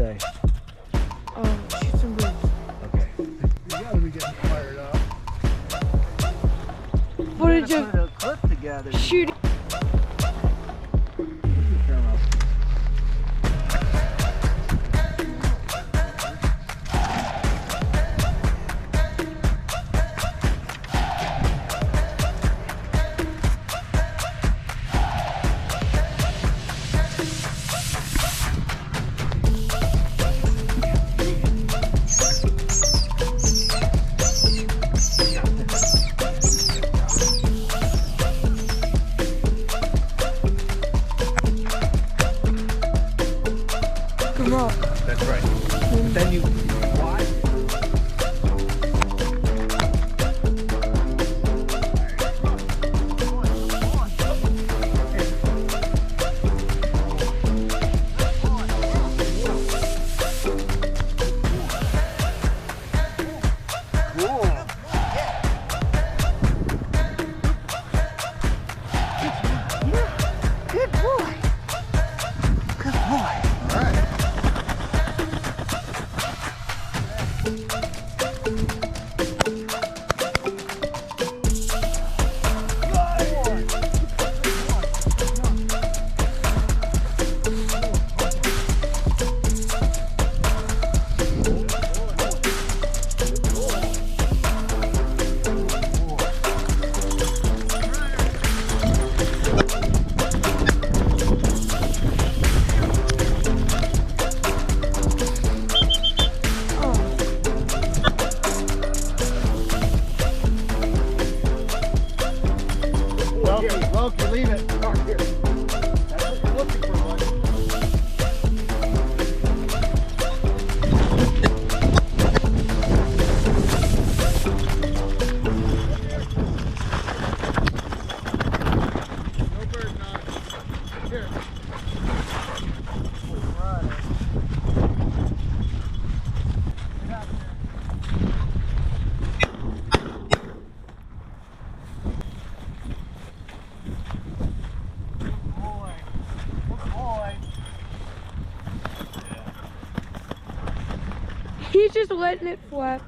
say? Oh, shoot some birds. Okay. You gotta be getting fired up. Footage Put of a clip together. shooting. That's right. Then you watch. Good boy. Good boy. All right. Loki, leave it. Come here. That's what you're looking for, buddy. No bird knocking. Here. Get out there. He's just letting it flap.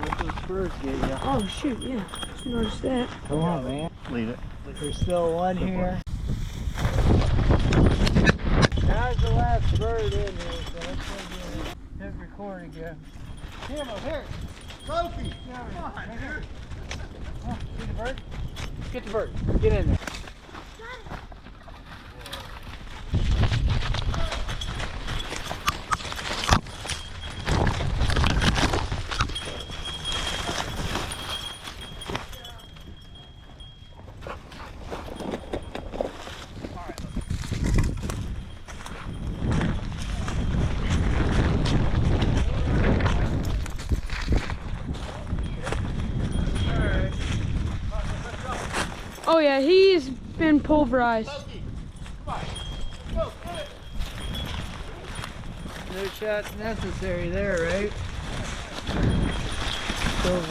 Let those spurs get you. Oh shoot, yeah. Just noticed that. Come on, man. Leave it. There's still one here. That's the last bird in here, so let's go hit record again. Here, here. Loki. Come on, dude. Oh, see the bird? Get the bird. Get in there. Oh yeah, he's been pulverized. No shots necessary there, right? So,